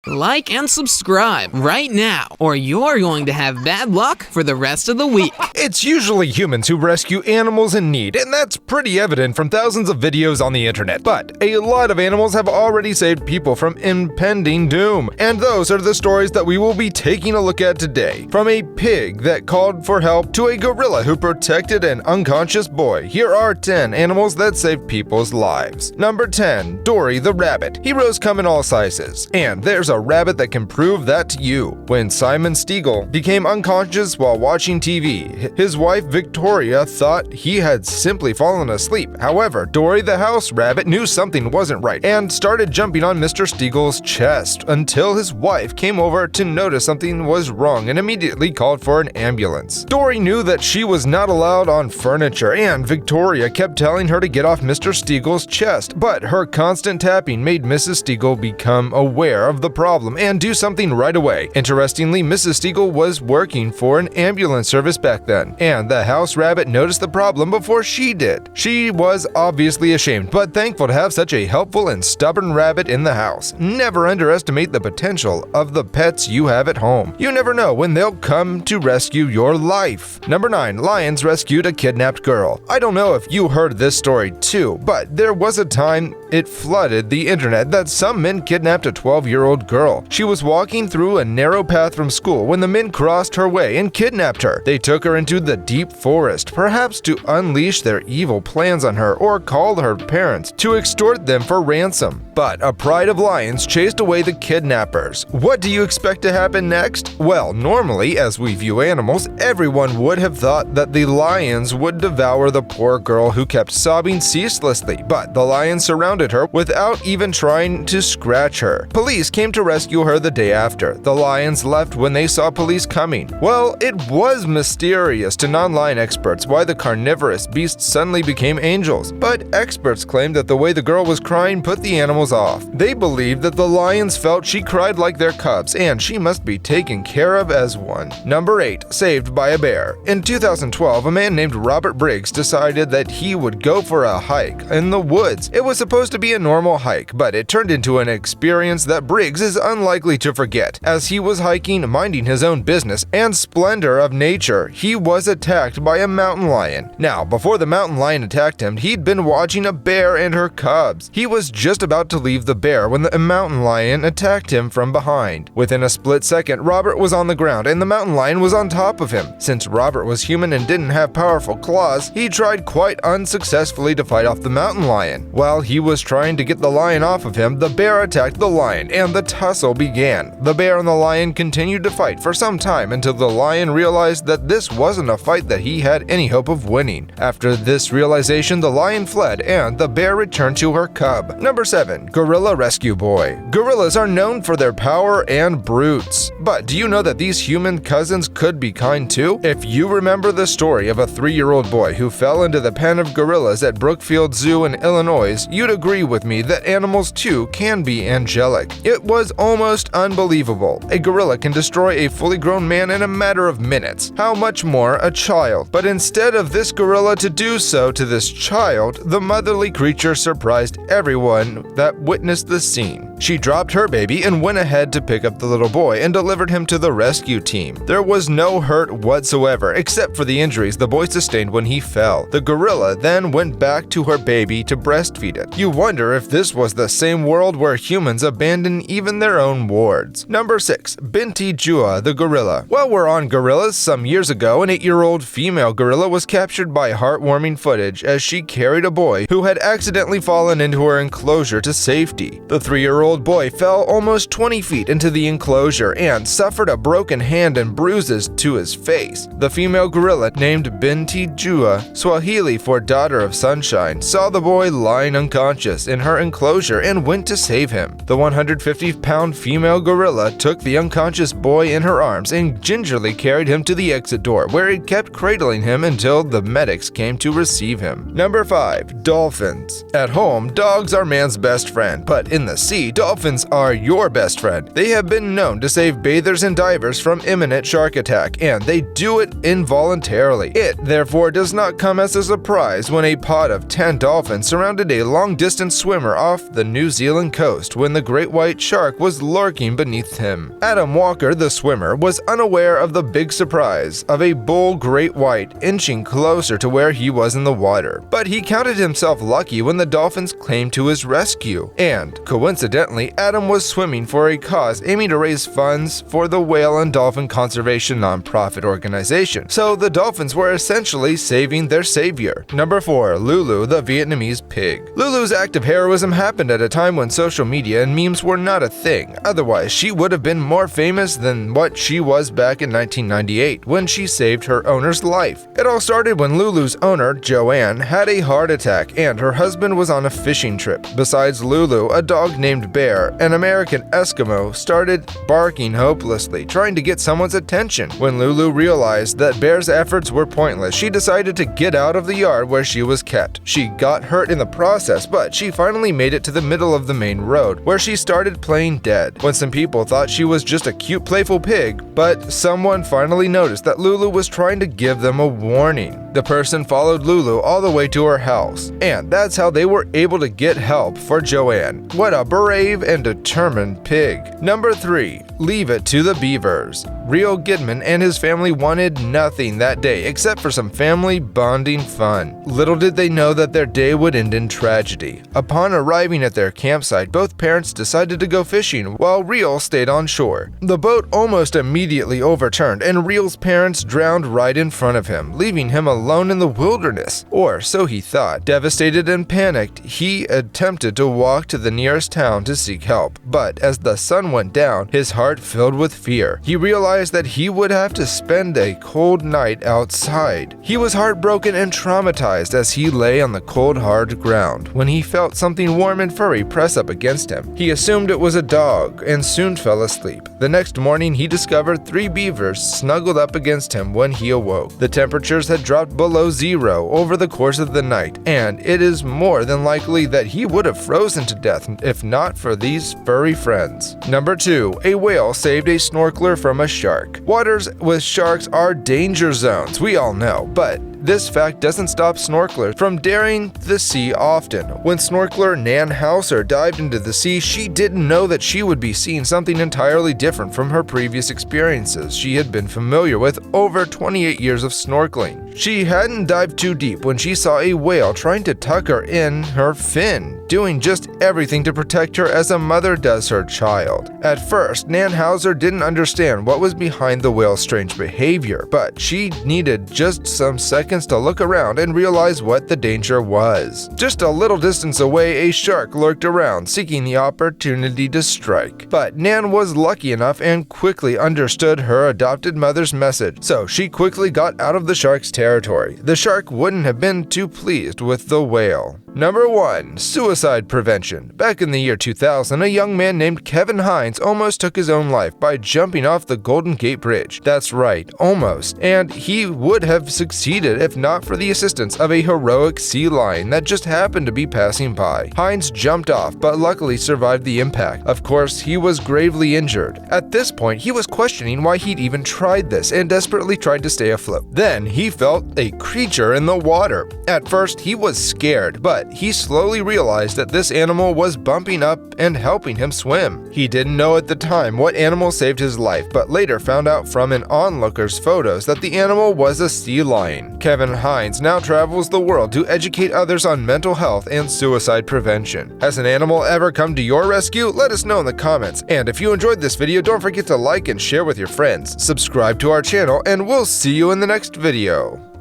Like and subscribe right now, or you're going to have bad luck for the rest of the week. It's usually humans who rescue animals in need, and that's pretty evident from thousands of videos on the internet. But a lot of animals have already saved people from impending doom, and those are the stories that we will be taking a look at today. From a pig that called for help to a gorilla who protected an unconscious boy, here are 10 animals that saved people's lives. Number 10. Dory the rabbit. Heroes come in all sizes, and there's a rabbit that can prove that to you. When Simon Steggall became unconscious while watching TV, his wife Victoria thought he had simply fallen asleep. However, Dory the house rabbit knew something wasn't right and started jumping on Mr. Steggall's chest until his wife came over to notice something was wrong and immediately called for an ambulance. Dory knew that she was not allowed on furniture, and Victoria kept telling her to get off Mr. Steggall's chest, but her constant tapping made Mrs. Steggall become aware of the problem and do something right away. Interestingly, Mrs. Steggall was working for an ambulance service back then, and the house rabbit noticed the problem before she did. She was obviously ashamed, but thankful to have such a helpful and stubborn rabbit in the house. Never underestimate the potential of the pets you have at home. You never know when they'll come to rescue your life. Number 9. Lions rescued a kidnapped girl. I don't know if you heard this story too, but there was a time it flooded the internet that some men kidnapped a 12-year-old girl. She was walking through a narrow path from school when the men crossed her way and kidnapped her. They took her into the deep forest, perhaps to unleash their evil plans on her or call her parents to extort them for ransom. But a pride of lions chased away the kidnappers. What do you expect to happen next? Well, normally, as we view animals, everyone would have thought that the lions would devour the poor girl who kept sobbing ceaselessly, but the lions surrounded her without even trying to scratch her. Police came to rescue her the day after. The lions left when they saw police coming. Well, it was mysterious to non-lion experts why the carnivorous beasts suddenly became angels, but experts claimed that the way the girl was crying put the animals off. They believed that the lions felt she cried like their cubs, and she must be taken care of as one. Number 8. Saved by a bear. In 2012, a man named Robert Briggs decided that he would go for a hike in the woods. It was supposed to be a normal hike, but it turned into an experience that Briggs is unlikely to forget. As he was hiking, minding his own business and splendor of nature, he was attacked by a mountain lion. Now, before the mountain lion attacked him, he'd been watching a bear and her cubs. He was just about to leave the bear when the mountain lion attacked him from behind. Within a split second, Robert was on the ground and the mountain lion was on top of him. Since Robert was human and didn't have powerful claws, he tried quite unsuccessfully to fight off the mountain lion. While he was trying to get the lion off of him, the bear attacked the lion and the tussle began. The bear and the lion continued to fight for some time until the lion realized that this wasn't a fight that he had any hope of winning. After this realization, the lion fled and the bear returned to her cub. Number 7. Gorilla Rescue Boy. Gorillas are known for their power and brutes. But do you know that these human cousins could be kind too? If you remember the story of a 3-year-old boy who fell into the pen of gorillas at Brookfield Zoo in Illinois, you'd agree with me that animals too can be angelic. It was almost unbelievable. A gorilla can destroy a fully grown man in a matter of minutes. How much more a child? But instead of this gorilla to do so to this child, the motherly creature surprised everyone that witnessed the scene. She dropped her baby and went ahead to pick up the little boy and delivered him to the rescue team. There was no hurt whatsoever except for the injuries the boy sustained when he fell. The gorilla then went back to her baby to breastfeed it. You wonder if this was the same world where humans abandon even their own wards. Number 6. Binti Jua the gorilla. While we're on gorillas, some years ago an 8-year-old female gorilla was captured by heartwarming footage as she carried a boy who had accidentally fallen into her enclosure to safety. The 3-year-old boy fell almost 20 feet into the enclosure and suffered a broken hand and bruises to his face. The female gorilla, named Binti Jua, Swahili for daughter of sunshine, saw the boy lying unconscious in her enclosure and went to save him. The 150-pound female gorilla took the unconscious boy in her arms and gingerly carried him to the exit door, where it kept cradling him until the medics came to receive him. Number 5. Dolphins. At home, dogs are man's best friend, but in the sea, dolphins are your best friend. They have been known to save bathers and divers from imminent shark attack, and they do it involuntarily. It, therefore, does not come as a surprise when a pod of 10 dolphins surrounded a long-distance swimmer off the New Zealand coast when the great white shark shark was lurking beneath him. Adam Walker, the swimmer, was unaware of the big surprise of a bull great white inching closer to where he was in the water. But he counted himself lucky when the dolphins came to his rescue. And, coincidentally, Adam was swimming for a cause aiming to raise funds for the whale and dolphin conservation nonprofit organization. So the dolphins were essentially saving their savior. Number 4. Lulu, the Vietnamese pig. Lulu's act of heroism happened at a time when social media and memes were not a thing. Otherwise, she would have been more famous than what she was back in 1998 when she saved her owner's life. It all started when Lulu's owner, Joanne, had a heart attack and her husband was on a fishing trip. Besides Lulu, a dog named Bear, an American Eskimo, started barking hopelessly, trying to get someone's attention. When Lulu realized that Bear's efforts were pointless, she decided to get out of the yard where she was kept. She got hurt in the process, but she finally made it to the middle of the main road, where she started playing dead. When some people thought she was just a cute, playful pig, but someone finally noticed that Lulu was trying to give them a warning. The person followed Lulu all the way to her house, and that's how they were able to get help for Joanne. What a brave and determined pig. Number 3. Leave it to the beavers. Rio Gidman and his family wanted nothing that day except for some family bonding fun. Little did they know that their day would end in tragedy. Upon arriving at their campsite, both parents decided to go fishing while Rio stayed on shore. The boat almost immediately overturned and Rio's parents drowned right in front of him, leaving him alone in the wilderness. Or so he thought. Devastated and panicked, he attempted to walk to the nearest town to seek help. But as the sun went down, his heart filled with fear. He realized that he would have to spend a cold night outside. He was heartbroken and traumatized as he lay on the cold, hard ground when he felt something warm and furry press up against him. He assumed it was a dog and soon fell asleep. The next morning, he discovered 3 beavers snuggled up against him when he awoke. The temperatures had dropped below 0 over the course of the night, and it is more than likely that he would have frozen to death if not for these furry friends. Number 2. A whale saved a snorkeler from a shark. Waters with sharks are danger zones, we all know, but this fact doesn't stop snorkelers from daring the sea often. When snorkeler Nan Hauser dived into the sea, she didn't know that she would be seeing something entirely different from her previous experiences she had been familiar with over 28 years of snorkeling. She hadn't dived too deep when she saw a whale trying to tuck her in her fin, doing just everything to protect her as a mother does her child. At first, Nan Hauser didn't understand what was behind the whale's strange behavior, but she needed just some seconds to look around and realize what the danger was. Just a little distance away, a shark lurked around, seeking the opportunity to strike. But Nan was lucky enough and quickly understood her adopted mother's message, so she quickly got out of the shark's territory. The shark wouldn't have been too pleased with the whale. Number 1. Suicide prevention. Back in the year 2000, a young man named Kevin Hines almost took his own life by jumping off the Golden Gate Bridge. That's right, almost. And he would have succeeded if not for the assistance of a heroic sea lion that just happened to be passing by. Hines jumped off, but luckily survived the impact. Of course, he was gravely injured. At this point, he was questioning why he'd even tried this and desperately tried to stay afloat. Then he felt a creature in the water. At first, he was scared, but he slowly realized that this animal was bumping up and helping him swim. He didn't know at the time what animal saved his life, but later found out from an onlooker's photos that the animal was a sea lion. Kevin Hines now travels the world to educate others on mental health and suicide prevention. Has an animal ever come to your rescue? Let us know in the comments. And if you enjoyed this video, don't forget to like and share with your friends. Subscribe to our channel, and we'll see you in the next video.